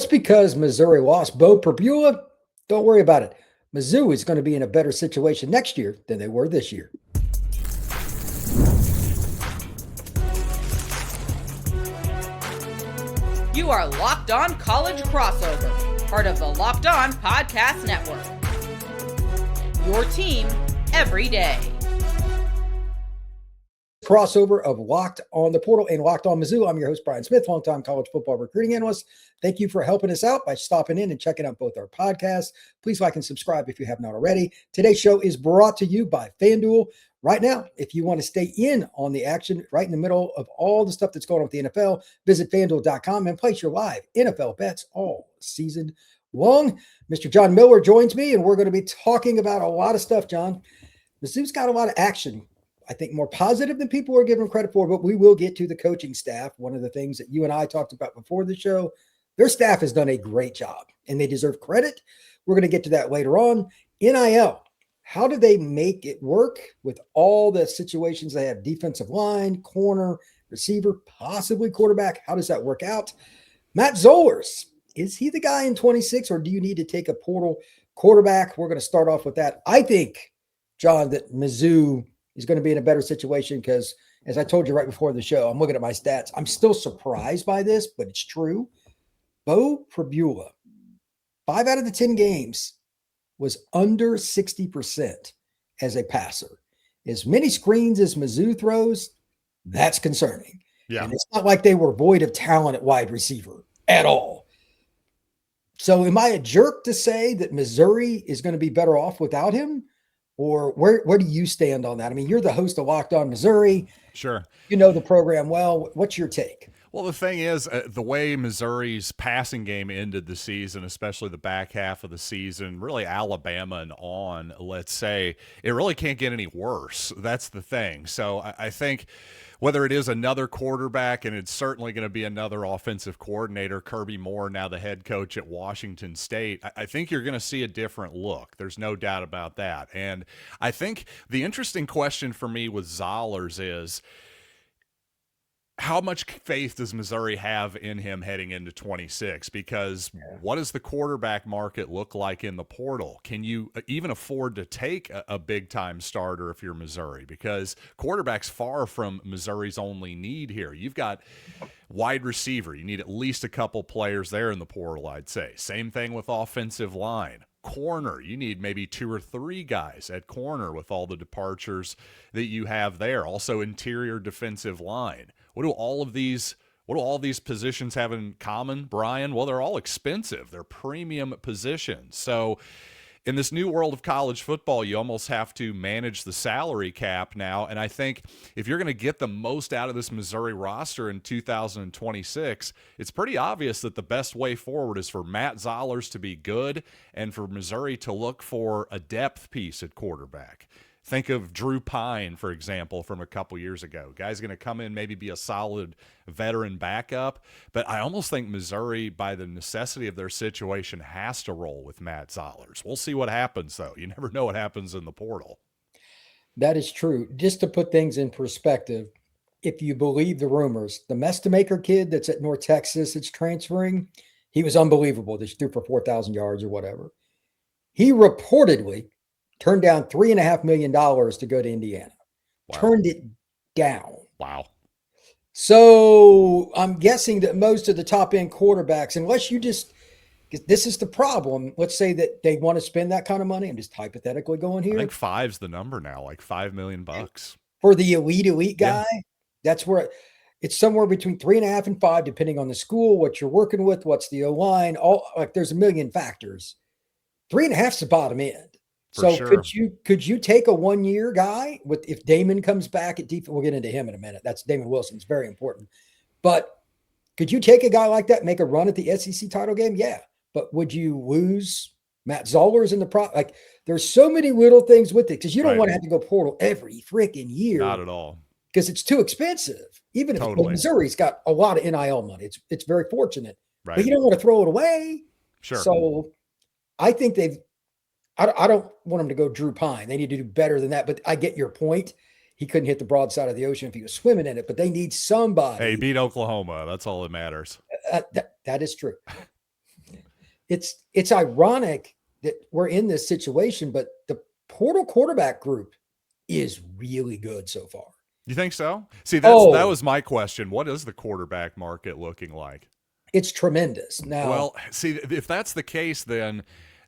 Just because Missouri lost Beau Pribula, don't worry about it. Mizzou is going to be in a better situation next year than they were this year. You are Locked On College Crossover, part of the Locked On Podcast Network. Your team every day. Crossover of Locked On the Portal and Locked On Mizzou. I'm your host, Brian Smith, longtime college football recruiting analyst. Thank you for helping us out by stopping in and checking out both our podcasts. Please like and subscribe if you have not already. Today's show is brought to you by FanDuel. Right now, if you want to stay in on the action right in the middle of all the stuff that's going on with the NFL, visit FanDuel.com and place your live NFL bets all season long. Mr. John Miller joins me, and we're going to be talking about a lot of stuff, John. Mizzou's got a lot of action. I think more positive than people are giving credit for, but we will get to the coaching staff. One of the things that you and I talked about before the show, their staff has done a great job and they deserve credit. We're going to get to that later on. NIL, how do they make it work with all the situations they have? Defensive line, corner, receiver, possibly quarterback. How does that work out? Matt Zollers, is he the guy in 26 or do you need to take a portal quarterback? We're going to start off with that. I think, John, that Mizzou is going to be in a better situation because, as I told you right before the show, I'm looking at my stats. I'm still surprised by this, but it's true. Beau Pribula, 5 out of the 10 games, was under 60% as a passer. As many screens as Mizzou throws, that's concerning. Yeah. And it's not like they were void of talent at wide receiver at all. So am I a jerk to say that Missouri is going to be better off without him? Or where do you stand on that? I mean, you're the host of Locked On Missouri. Sure. You know the program well. What's your take? Well, the thing is, the way Missouri's passing game ended the season, especially the back half of the season, really Alabama and on, let's say, it really can't get any worse. That's the thing. So I think whether it is another quarterback, and it's certainly going to be another offensive coordinator, Kirby Moore, now the head coach at Washington State, I think you're going to see a different look. There's no doubt about that. And I think the interesting question for me with Zollers is, how much faith does Missouri have in him heading into 26? Because what does the quarterback market look like in the portal? Can you even afford to take a big-time starter if you're Missouri? Because quarterback's far from Missouri's only need here. You've got wide receiver. You need at least a couple players there in the portal, I'd say. Same thing with offensive line. Corner, you need maybe 2 or 3 guys at corner with all the departures that you have there. Also interior defensive line. What do all these positions have in common, Brian? Well, they're all expensive. They're premium positions. So in this new world of college football, you almost have to manage the salary cap now. And I think if you're going to get the most out of this Missouri roster in 2026, it's pretty obvious that the best way forward is for Matt Zollers to be good and for Missouri to look for a depth piece at quarterback. Think of Drew Pine, for example, from a couple years ago. Guy's going to come in, maybe be a solid veteran backup. But I almost think Missouri, by the necessity of their situation, has to roll with Matt Zollers. We'll see what happens, though. You never know what happens in the portal. That is true. Just to put things in perspective, if you believe the rumors, the Mestamaker kid that's at North Texas that's transferring, he was unbelievable. They threw for 4,000 yards or whatever. He reportedly turned down $3.5 million to go to Indiana. Wow. Turned it down. Wow. So I'm guessing that most of the top end quarterbacks, unless you just, this is the problem. Let's say that they want to spend that kind of money. I'm just hypothetically going here. I think 5's the number now, like $5 million. For the elite guy, that's where it's somewhere between 3.5 and 5, depending on the school, what you're working with, what's the O-line, there's a million factors. 3.5 is the bottom end. So sure. could you take a 1-year guy if Damon comes back at defense? We'll get into him in a minute. That's Damon Wilson's very important. But could you take a guy like that, make a run at the SEC title game? Yeah. But would you lose Matt Zollers in the like there's so many little things with it because you don't want to have to go portal every freaking year. Not at all. Because it's too expensive. Even if Missouri's got a lot of NIL money. It's very fortunate. Right. But you don't want to throw it away. Sure. So I think I don't want them to go Drew Pine. They need to do better than that. But I get your point. He couldn't hit the broadside of the ocean if he was swimming in it. But they need somebody. Hey, beat Oklahoma. That's all that matters. That is true. It's ironic that we're in this situation, but the portal quarterback group is really good so far. You think so? See, that Oh, was my question. What is the quarterback market looking like? it's tremendous. Now, Well, see, if that's the case, then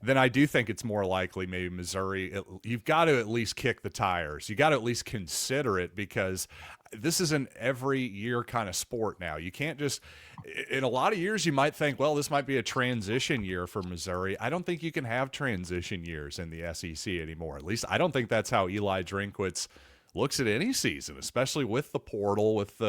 I do think it's more likely maybe Missouri. You've got to at least kick the tires. You got to at least consider it, because this is an every year kind of sport now. You can't just, in a lot of years, you might think, well, this might be a transition year for Missouri. I don't think you can have transition years in the SEC anymore. At least I don't think that's how Eli Drinkwitz looks at any season, especially with the portal, with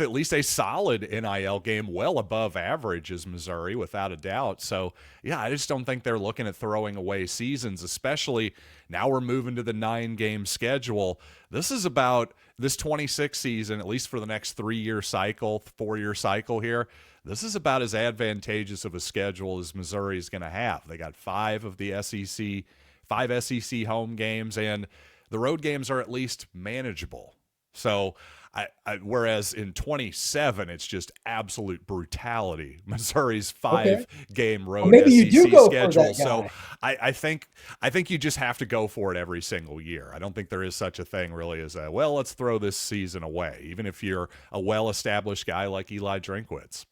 at least a solid NIL game, well above average as Missouri, without a doubt. So yeah, I just don't think they're looking at throwing away seasons, especially now we're moving to the 9-game schedule. This is about this 26 season, at least for the next 3-year cycle, 4-year cycle here. This is about as advantageous of a schedule as Missouri is going to have. They got 5 SEC home games, and the road games are at least manageable. So whereas in 27, it's just absolute brutality. Missouri's 5-game road maybe SEC you do go schedule. for that guy. So I think you just have to go for it every single year. I don't think there is such a thing really as let's throw this season away, even if you're a well-established guy like Eli Drinkwitz.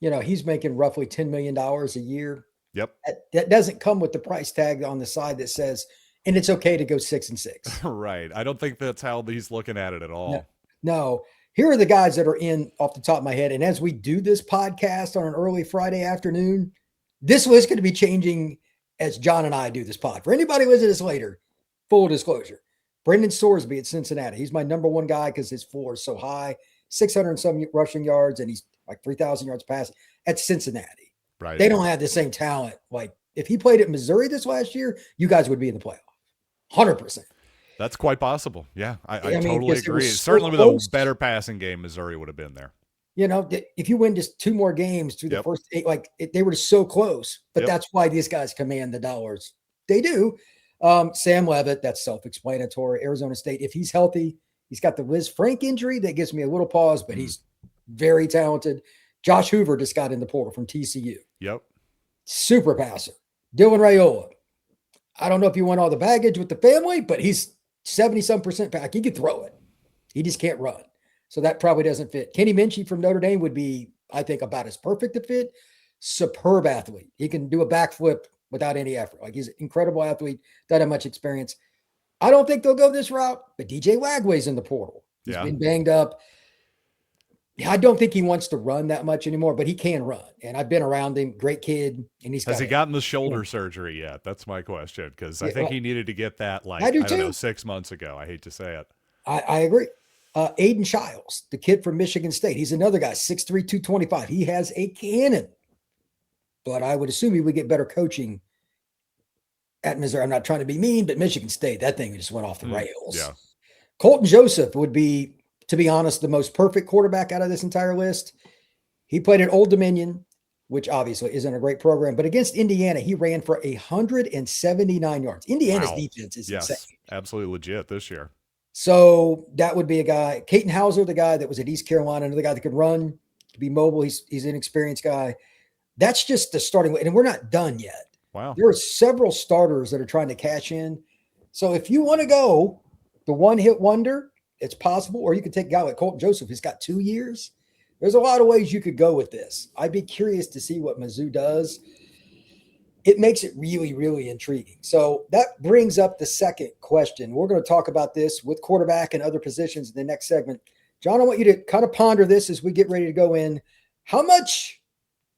He's making roughly $10 million a year. Yep. That doesn't come with the price tag on the side that says, and it's okay to go 6-6. Right. I don't think that's how he's looking at it at all. No. Here are the guys that are in off the top of my head. And as we do this podcast on an early Friday afternoon, this list going to be changing as John and I do this pod. For anybody who listens to this later, full disclosure, Brendan Sorsby at Cincinnati. He's my number one guy because his floor is so high, 600 and some rushing yards, and he's like 3,000 yards passing at Cincinnati. Right. They don't have the same talent. Like if he played at Missouri this last year, you guys would be in the playoff. 100%. That's quite possible. Yeah, I mean, totally agree. so Certainly with close. a better passing game, Missouri would have been there. If you win just 2 more games through the first 8, they were just so close. But that's why these guys command the dollars. They do. Sam Leavitt, that's self-explanatory. Arizona State, if he's healthy, he's got the Liz Frank injury that gives me a little pause, but he's very talented. Josh Hoover just got in the portal from TCU. Yep. Super passer. Dylan Raiola. I don't know if you want all the baggage with the family, but he's 70-some% back. He can throw it. He just can't run. So that probably doesn't fit. Kenny Minchie from Notre Dame would be, I think, about as perfect a fit. Superb athlete. He can do a backflip without any effort. He's an incredible athlete, doesn't have much experience. I don't think they'll go this route, but DJ Wagway's in the portal. He's been banged up. I don't think he wants to run that much anymore, but he can run. And I've been around him. Great kid. And has he gotten the shoulder surgery yet? That's my question, because I think he needed to get that I don't know, 6 months ago. I hate to say it. I agree. Aiden Childs, the kid from Michigan State. He's another guy, 6'3", 225. He has a cannon. But I would assume he would get better coaching at Missouri. I'm not trying to be mean, but Michigan State, that thing just went off the rails. Yeah. Colton Joseph would be, to be honest, the most perfect quarterback out of this entire list. He played at Old Dominion, which obviously isn't a great program, but against Indiana, he ran for 179 yards. Indiana's defense is insane. Absolutely legit this year. So that would be a guy. Caton Hauser, the guy that was at East Carolina, another guy that could run, to be mobile. He's an experienced guy. That's just the starting, and we're not done yet. Wow. There are several starters that are trying to cash in. So if you want to go the one-hit wonder, it's possible, or you could take a guy like Colton Joseph. He's got 2 years. There's a lot of ways you could go with this. I'd be curious to see what Mizzou does. It makes it really, really intriguing. So that brings up the second question. We're going to talk about this with quarterback and other positions in the next segment. John, I want you to kind of ponder this as we get ready to go in. How much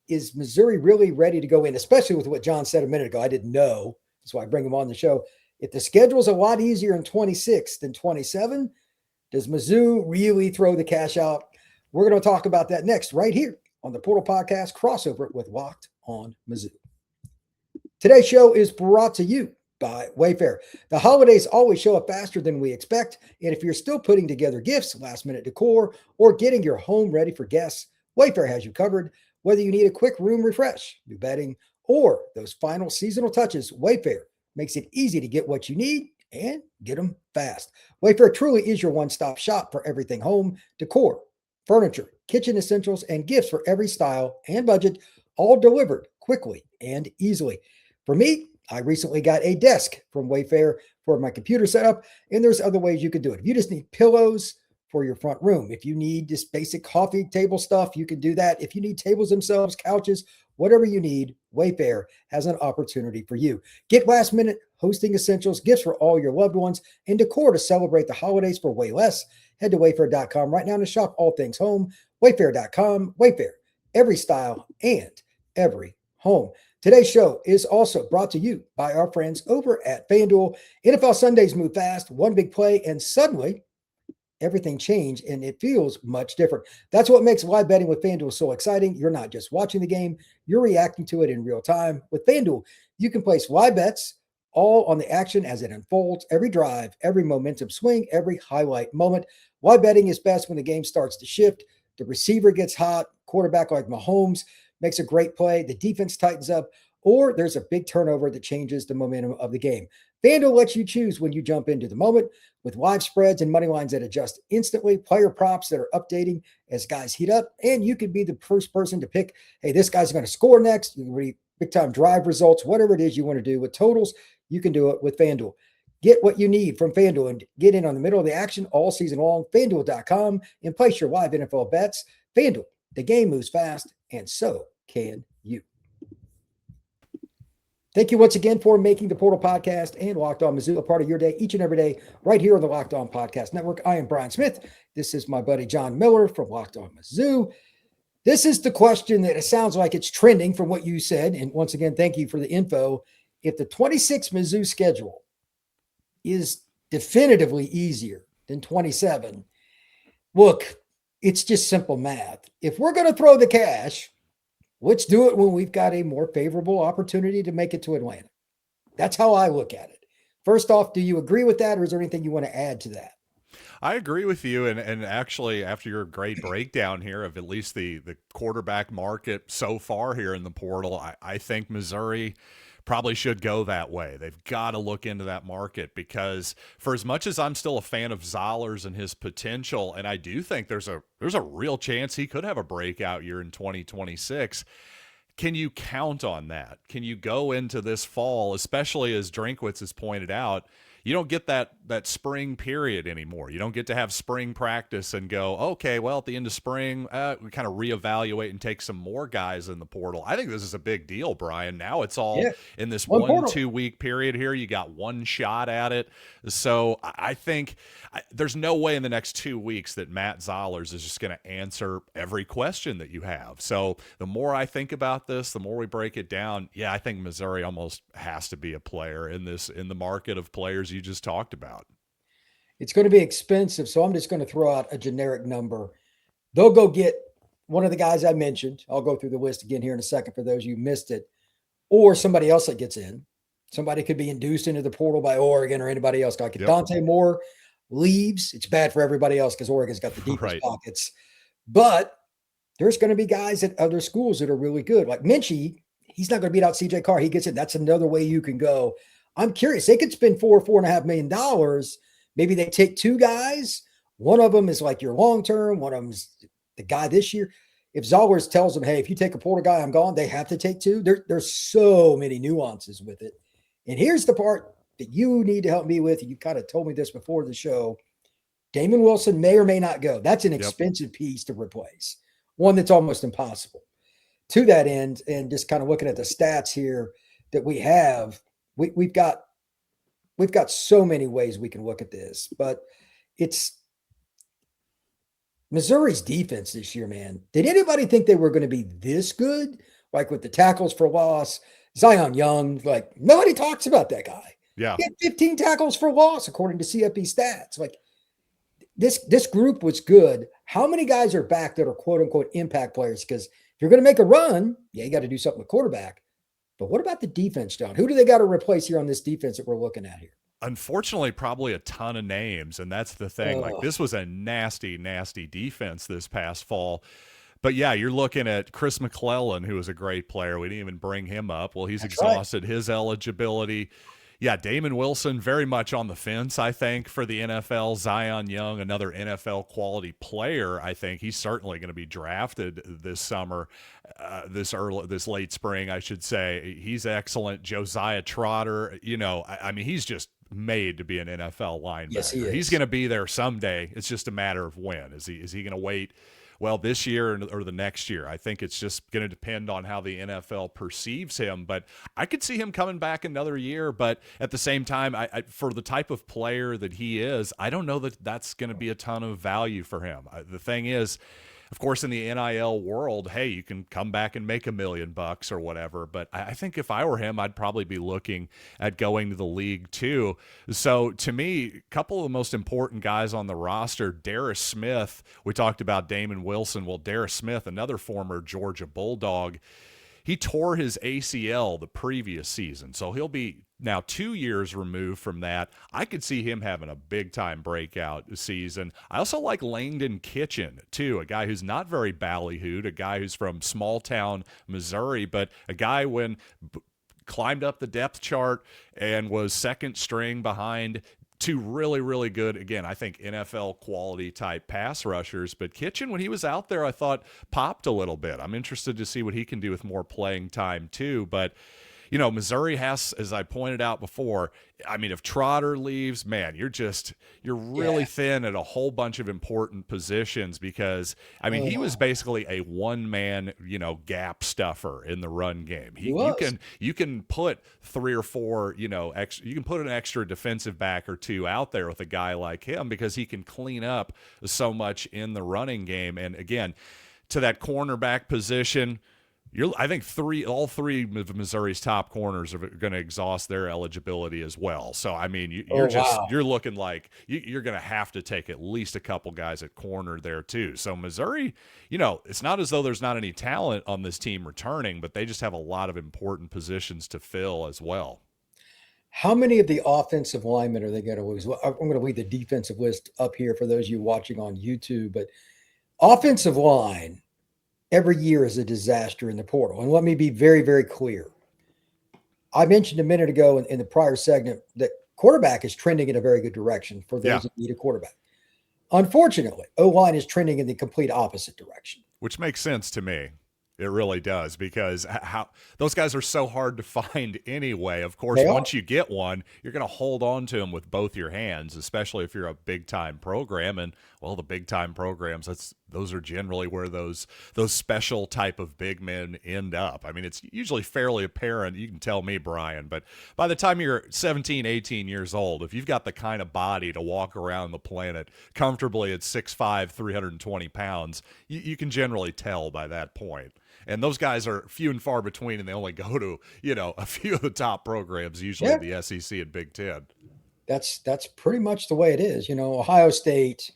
is Missouri really ready to go in, especially with what John said a minute ago? I didn't know. That's why I bring him on the show. If the schedule's a lot easier in 26 than 27, does Mizzou really throw the cash out? We're going to talk about that next, right here on the Portal Podcast crossover with Locked on Mizzou. Today's show is brought to you by Wayfair. The holidays always show up faster than we expect, and if you're still putting together gifts, last-minute decor, or getting your home ready for guests, Wayfair has you covered. Whether you need a quick room refresh, new bedding, or those final seasonal touches, Wayfair makes it easy to get what you need and get them fast. Wayfair truly is your one-stop shop for everything home, decor, furniture, kitchen essentials, and gifts for every style and budget, all delivered quickly and easily. For me, I recently got a desk from Wayfair for my computer setup, and there's other ways you can do it. If you just need pillows for your front room, if you need just basic coffee table stuff, you can do that. If you need tables themselves, couches, whatever you need, Wayfair has an opportunity for you. Get last minute hosting essentials, gifts for all your loved ones, and decor to celebrate the holidays for way less. Head to wayfair.com right now to shop all things home. Wayfair.com. Wayfair, every style and every home. Today's show is also brought to you by our friends over at FanDuel. NFL Sundays move fast, one big play, and suddenly everything changed and it feels much different. That's what makes live betting with FanDuel so exciting. You're not just watching the game, you're reacting to it in real time. With FanDuel, you can place live bets all on the action as it unfolds, every drive, every momentum swing, every highlight moment. Live betting is best when the game starts to shift, the receiver gets hot, quarterback like Mahomes makes a great play, the defense tightens up, or there's a big turnover that changes the momentum of the game. FanDuel lets you choose when you jump into the moment with live spreads and money lines that adjust instantly, player props that are updating as guys heat up, and you could be the first person to pick, hey, this guy's going to score next, big time drive results, whatever it is you want to do with totals, you can do it with FanDuel. Get what you need from FanDuel and get in on the middle of the action all season long. FanDuel.com and place your live NFL bets. FanDuel, the game moves fast, and so can you. Thank you once again for making the Portal Podcast and Locked On Mizzou a part of your day each and every day right here on the Locked On Podcast Network. I am Brian Smith. This is my buddy John Miller from Locked On Mizzou. This is the question that it sounds like it's trending from what you said. And once again, thank you for the info. If the 26 Mizzou schedule is definitively easier than 27, look, it's just simple math. If we're going to throw the cash, let's do it when we've got a more favorable opportunity to make it to Atlanta. That's how I look at it. First off, do you agree with that, or is there anything you want to add to that? I agree with you, and actually, after your great breakdown here of at least the quarterback market so far here in the portal, I think Missouri probably should go that way. They've got to look into that market because for as much as I'm still a fan of Zollers and his potential, and I do think there's a real chance he could have a breakout year in 2026, can you count on that? Can you go into this fall, especially as Drinkwitz has pointed out, you don't get that spring period anymore. You don't get to have spring practice and go, okay, well, at the end of spring, we kind of reevaluate and take some more guys in the portal. I think this is a big deal, Brian. Now it's all in this 1-2 week period here. You got one shot at it. So I think there's no way in the next 2 weeks that Matt Zollers is just going to answer every question that you have. So the more I think about this, the more we break it down, I think Missouri almost has to be a player in the market of players you just talked about. It's going to be expensive, so I'm just going to throw out a generic number. They'll go get one of the guys I mentioned. I'll go through the list again here in a second for those you missed it, or somebody else that gets in. Somebody could be induced into the portal by Oregon or anybody else. Like if Dante Moore leaves, it's bad for everybody else because Oregon's got the deepest pockets. But there's going to be guys at other schools that are really good. Like Minchie, he's not going to beat out CJ Carr. He gets it. That's another way you can go. I'm curious. They could spend $4.5 million. Maybe they take two guys. One of them is like your long-term. One of them's the guy this year. If Zollers tells them, hey, if you take a portal guy, I'm gone, they have to take two. There's so many nuances with it. And here's the part that you need to help me with. You kind of told me this before the show. Damon Wilson may or may not go. That's an expensive piece to replace. One that's almost impossible. To that end, and just kind of looking at the stats here that we have, we've got so many ways we can look at this, but it's Missouri's defense this year, man. Did anybody think they were going to be this good? Like with the tackles for loss, Zion Young, like nobody talks about that guy. Yeah. He had 15 tackles for loss, according to CFB stats. Like this group was good. How many guys are back that are quote unquote impact players? Because if you're going to make a run, you got to do something with quarterback. But what about the defense, John? Who do they got to replace here on this defense that we're looking at here? Unfortunately, probably a ton of names, and that's the thing. Like this was a nasty, nasty defense this past fall. But you're looking at Chris McClellan, who was a great player. We didn't even bring him up. Well, he's exhausted his eligibility. Yeah, Damon Wilson very much on the fence, I think, for the NFL. Zion Young, another NFL quality player. I think he's certainly going to be drafted this summer, this late spring, I should say. He's excellent. Josiah Trotter, I mean, he's just made to be an NFL linebacker. Yes, he is. He's going to be there someday. It's just a matter of when. Is he going to wait? Well, this year or the next year? I think it's just going to depend on how the NFL perceives him. But I could see him coming back another year. But at the same time, for the type of player that he is, I don't know that that's going to be a ton of value for him. The thing is, of course, in the NIL world, hey, you can come back and make $1 million or whatever. But I think if I were him, I'd probably be looking at going to the league too. So to me, a couple of the most important guys on the roster, Darius Smith, we talked about Damon Wilson. Well, Darius Smith, another former Georgia Bulldog, he tore his ACL the previous season. So he'll be now 2 years removed from that. I could see him having a big-time breakout season. I also like Langdon Kitchen, too, a guy who's not very ballyhooed, a guy who's from small-town Missouri, but a guy climbed up the depth chart and was second string behind two really, really good, again, I think NFL quality type pass rushers. But Kitchen, when he was out there, I thought popped a little bit. I'm interested to see what he can do with more playing time, too. But Missouri has, as I pointed out before, I mean, if Trotter leaves, man, you're really thin at a whole bunch of important positions because, I mean, he was basically a one-man, gap stuffer in the run game. You can put 3 or 4, you can put an extra defensive back or two out there with a guy like him because he can clean up so much in the running game. And again, to that cornerback position, I think all three of Missouri's top corners are going to exhaust their eligibility as well. So, I mean, you're looking like you're going to have to take at least a couple guys at corner there too. So Missouri, it's not as though there's not any talent on this team returning, but they just have a lot of important positions to fill as well. How many of the offensive linemen are they going to lose? Well, I'm going to leave the defensive list up here for those of you watching on YouTube, but offensive line every year is a disaster in the portal. And let me be very, very clear. I mentioned a minute ago in the prior segment that quarterback is trending in a very good direction for those that need a quarterback. Unfortunately, O-line is trending in the complete opposite direction. Which makes sense to me. It really does, because those guys are so hard to find anyway. Of course, once you get one, you're going to hold on to them with both your hands, especially if you're a big-time program. And, well, the big-time programs, those are generally where those special type of big men end up. I mean, it's usually fairly apparent. You can tell me, Brian, but by the time you're 17, 18 years old, if you've got the kind of body to walk around the planet comfortably at 6'5", 320 pounds, you can generally tell by that point. And those guys are few and far between, and they only go to, a few of the top programs, usually the SEC and Big Ten. That's pretty much the way it is. Ohio State,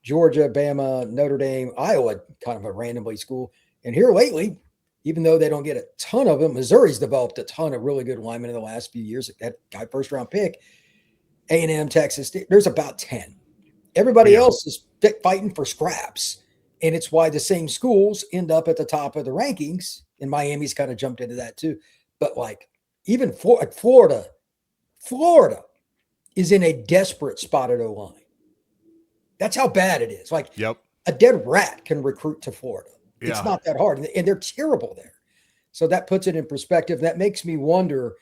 Georgia, Bama, Notre Dame, Iowa, kind of a randomly school. And here lately, even though they don't get a ton of them, Missouri's developed a ton of really good linemen in the last few years. That guy first-round pick, A&M, Texas, there's about 10. Everybody else is fighting for scraps. And it's why the same schools end up at the top of the rankings. And Miami's kind of jumped into that too. But even Florida is in a desperate spot at O-line. That's how bad it is. A dead rat can recruit to Florida. It's not that hard. And they're terrible there. So that puts it in perspective. That makes me wonder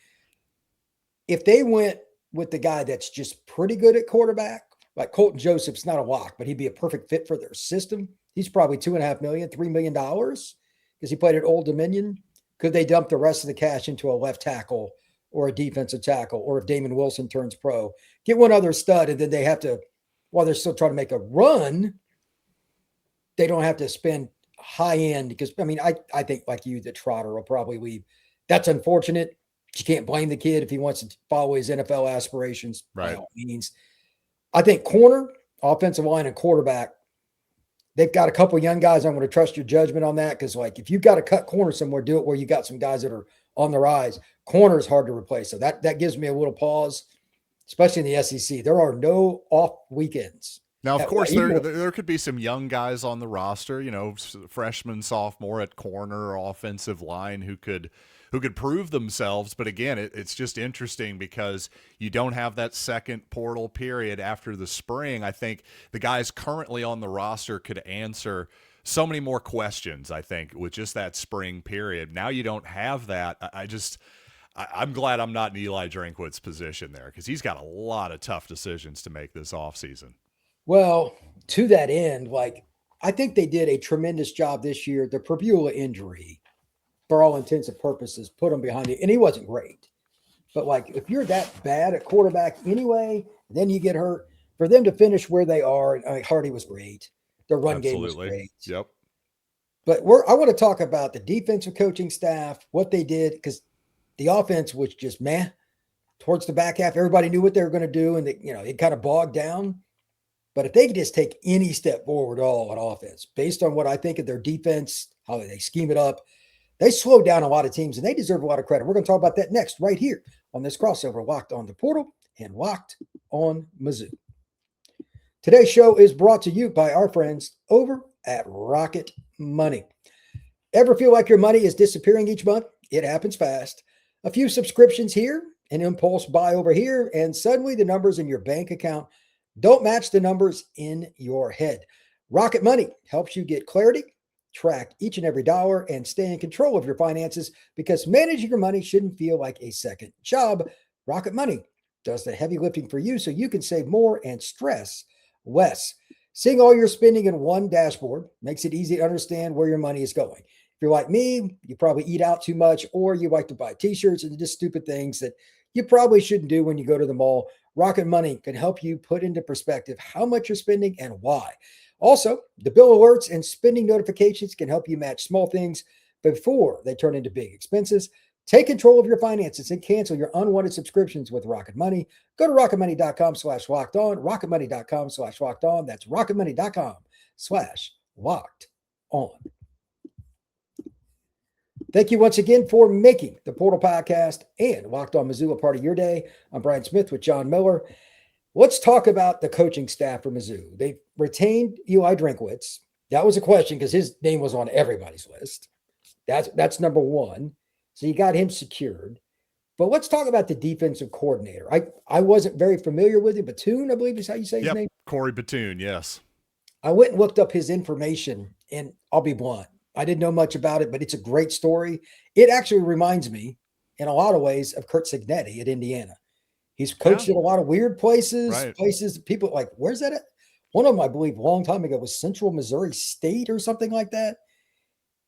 if they went with the guy that's just pretty good at quarterback, like Colton Joseph's not a lock, but he'd be a perfect fit for their system. He's probably $2.5 million, $3 million because he played at Old Dominion. Could they dump the rest of the cash into a left tackle or a defensive tackle, or if Damon Wilson turns pro, get one other stud, and then they have to, while they're still trying to make a run, they don't have to spend high end because, I think like you, that Trotter will probably leave. That's unfortunate. You can't blame the kid if he wants to follow his NFL aspirations. Right. By all means. I think corner, offensive line, and quarterback, they've got a couple of young guys. I'm going to trust your judgment on that because, if you've got to cut corner somewhere, do it where you got some guys that are on the rise. Corner is hard to replace. So that gives me a little pause, especially in the SEC. There are no off weekends. Now, of course, there could be some young guys on the roster, freshman, sophomore at corner or offensive line who could who could prove themselves. But again, it's just interesting because you don't have that second portal period after the spring. I think the guys currently on the roster could answer so many more questions, I think, with just that spring period. Now you don't have that. I'm glad I'm not in Eli Drinkwitz's position there, because he's got a lot of tough decisions to make this offseason. Well, to that end, like, I think they did a tremendous job this year. The Pribula injury, for all intents and purposes, put him behind it, and he wasn't great. But like, if you're that bad at quarterback anyway, then you get hurt. For them to finish where they are, I mean, Hardy was great. The run game was great. Yep. But I want to talk about the defensive coaching staff, what they did, because the offense was just meh. Towards the back half, everybody knew what they were going to do, and it kind of bogged down. But if they could just take any step forward at all on offense, based on what I think of their defense, how they scheme it up, they slowed down a lot of teams, and they deserve a lot of credit. We're going to talk about that next, right here on this crossover, Locked on the Portal and Locked on Mizzou. Today's show is brought to you by our friends over at Rocket Money. Ever feel like your money is disappearing each month? It happens fast. A few subscriptions here, an impulse buy over here, and suddenly the numbers in your bank account don't match the numbers in your head. Rocket Money helps you get clarity, track each and every dollar, and stay in control of your finances, because managing your money shouldn't feel like a second job. Rocket Money does the heavy lifting for you so you can save more and stress less. Seeing all your spending in one dashboard makes it easy to understand where your money is going. If you're like me, you probably eat out too much, or you like to buy t-shirts and just stupid things that you probably shouldn't do when you go to the mall. Rocket Money can help you put into perspective how much you're spending and why. Also, the bill alerts and spending notifications can help you match small things before they turn into big expenses. Take control of your finances and cancel your unwanted subscriptions with Rocket Money. Go to rocketmoney.com/locked on, rocketmoney.com/locked on. That's rocketmoney.com/locked on. Thank you once again for making the Portal Podcast and Locked on Mizzou a part of your day. I'm Brian Smith with John Miller. Let's talk about the coaching staff for Mizzou. They retained Eli Drinkwitz. That was a question because his name was on everybody's list. That's number one. So you got him secured. But let's talk about the defensive coordinator. I wasn't very familiar with him. Batoon, I believe is how you say his name. Corey Batoon, yes. I went and looked up his information, and I'll be blunt. I didn't know much about it, but it's a great story. It actually reminds me, in a lot of ways, of Curt Cignetti at Indiana. He's coached at a lot of weird places, places people like, where's that at? One of them, I believe, a long time ago was Central Missouri State or something like that.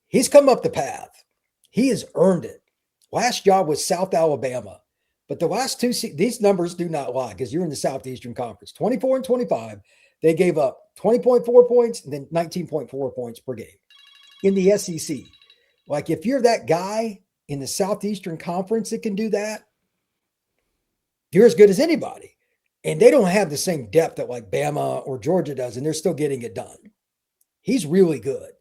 He's come up the path. He has earned it. Last job was South Alabama. But the last two, these numbers do not lie because you're in the Southeastern Conference. 24 and 25. They gave up 20.4 points and then 19.4 points per game. In the SEC, like if you're that guy in the Southeastern Conference that can do that, you're as good as anybody. And they don't have the same depth that like Bama or Georgia does, and they're still getting it done. He's really good.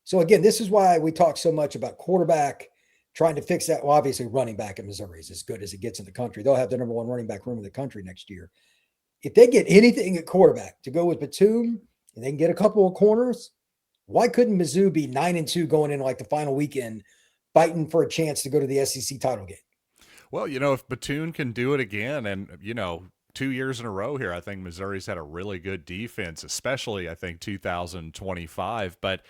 So again, this is why we talk so much about quarterback, trying to fix that. Well, obviously running back in Missouri is as good as it gets in the country. They'll have the number one running back room in the country next year. If they get anything at quarterback to go with Batum and they can get a couple of corners, why couldn't Mizzou be 9-2 going in like the final weekend, fighting for a chance to go to the SEC title game? Well, if Batoon can do it again, and 2 years in a row here, I think Missouri's had a really good defense, especially I think 2025. But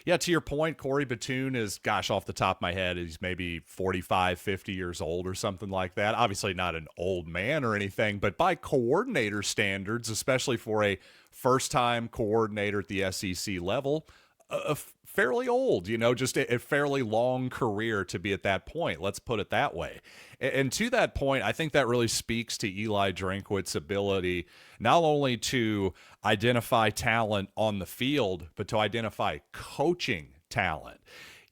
yeah, to your point, Corey Batoon is, gosh, off the top of my head, he's maybe 45, 50 years old or something like that. Obviously not an old man or anything, but by coordinator standards, especially for a first-time coordinator at the SEC level, fairly old, just a fairly long career to be at that point. Let's put it that way. And to that point, I think that really speaks to Eli Drinkwitz's ability not only to identify talent on the field, but to identify coaching talent.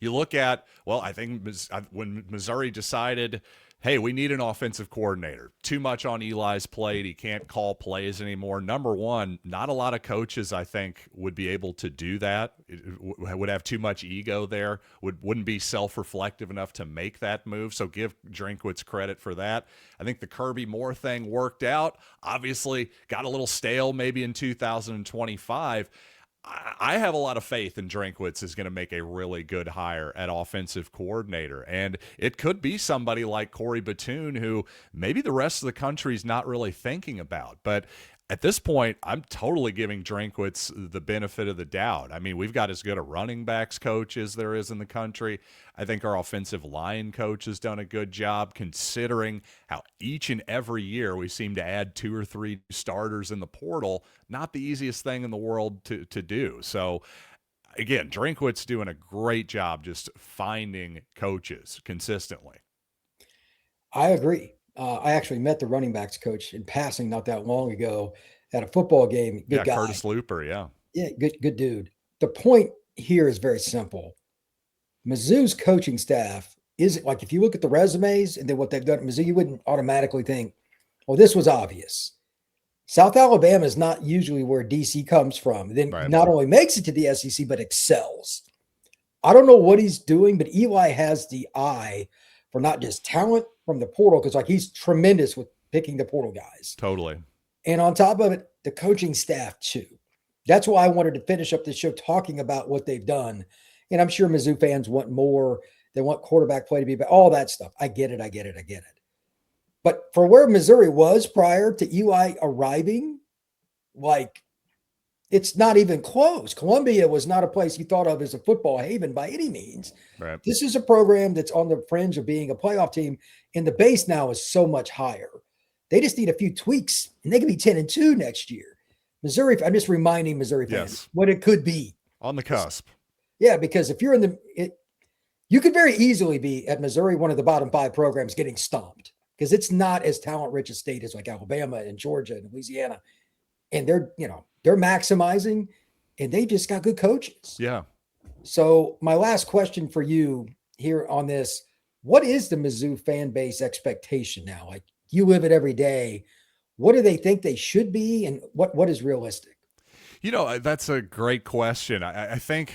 You look at, I think when Missouri decided, hey, we need an offensive coordinator. Too much on Eli's plate. He can't call plays anymore. Number one, not a lot of coaches, I think, would be able to do that. It would have too much ego there, wouldn't be self-reflective enough to make that move. So give Drinkwitz credit for that. I think the Kirby Moore thing worked out. Obviously, got a little stale maybe in 2025. I have a lot of faith in Drinkwitz is going to make a really good hire at offensive coordinator. And it could be somebody like Corey Batoon, who maybe the rest of the country's not really thinking about. But at this point, I'm totally giving Drinkwitz the benefit of the doubt. I mean, we've got as good a running backs coach as there is in the country. I think our offensive line coach has done a good job, considering how each and every year we seem to add 2 or 3 starters in the portal. Not the easiest thing in the world to do. So, again, Drinkwitz doing a great job just finding coaches consistently. I agree. I actually met the running backs coach in passing not that long ago at a football game. Good guy. Curtis Looper, yeah. Yeah, good dude. The point here is very simple. Mizzou's coaching staff is like, if you look at the resumes and then what they've done at Mizzou, you wouldn't automatically think, well, this was obvious. South Alabama is not usually where DC comes from. Then not only makes it to the SEC, but excels. I don't know what he's doing, but Eli has the eye for not just talent from the portal, because like he's tremendous with picking the portal guys. Totally. And on top of it, the coaching staff too. That's why I wanted to finish up the show talking about what they've done. And I'm sure Mizzou fans want more. They want quarterback play to be better, all that stuff. I get it. But for where Missouri was prior to Eli arriving, like, it's not even close. Columbia was not a place you thought of as a football haven by any means. Right. This is a program that's on the fringe of being a playoff team, and the base now is so much higher. They just need a few tweaks, and they could be 10-2 next year. Missouri, I'm just reminding Missouri fans what it could be. On the cusp. Yeah, because if you're you could very easily be at Missouri, one of the bottom 5 programs, getting stomped, because it's not as talent-rich a state as like Alabama and Georgia and Louisiana. And they're maximizing, and they just got good coaches. Yeah. So my last question for you here on this, what is the Mizzou fan base expectation now? Like, you live it every day. What do they think they should be, and what is realistic? That's a great question. I think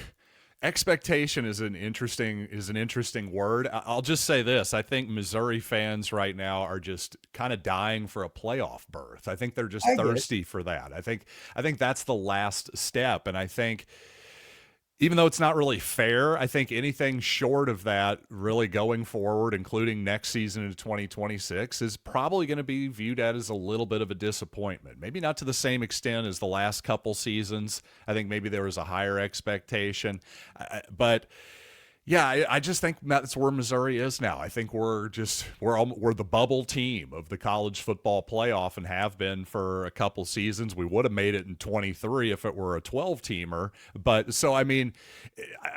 expectation is an interesting word. I'll just say this. I think Missouri fans right now are just kind of dying for a playoff berth. I think they're just thirsty for that. I think that's the last step. And I think, even though it's not really fair, I think anything short of that really going forward, including next season into 2026, is probably going to be viewed as a little bit of a disappointment. Maybe not to the same extent as the last couple seasons. I think maybe there was a higher expectation. But yeah, I just think that's where Missouri is now. I think we're the bubble team of the college football playoff, and have been for a couple seasons. We would have made it in 23 if it were a 12-teamer. But so, I mean,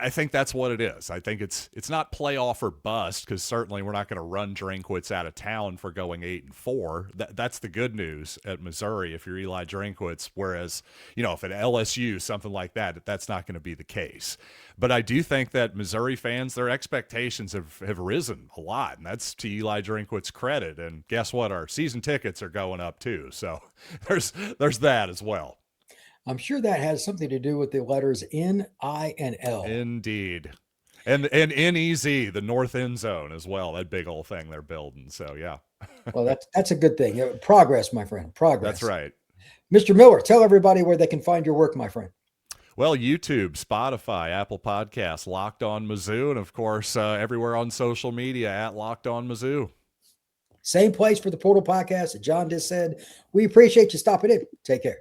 I think that's what it is. I think it's not playoff or bust, because certainly we're not going to run Drinkwitz out of town for going 8-4. That's the good news at Missouri if you're Eli Drinkwitz. Whereas, if at LSU, something like that, that's not going to be the case. But I do think that Missouri fans, their expectations have risen a lot, and that's to Eli Drinkwitz's credit. And guess what? Our season tickets are going up too. So there's that as well. I'm sure that has something to do with the letters N, I, and L. Indeed. And NEZ, the North End Zone as well, that big old thing they're building. So yeah. Well, that's a good thing. Progress, my friend. Progress. That's right. Mr. Miller, tell everybody where they can find your work, my friend. Well, YouTube, Spotify, Apple Podcasts, Locked On Mizzou, and of course, everywhere on social media at Locked On Mizzou. Same place for the Portal Podcast that John just said. We appreciate you stopping in. Take care.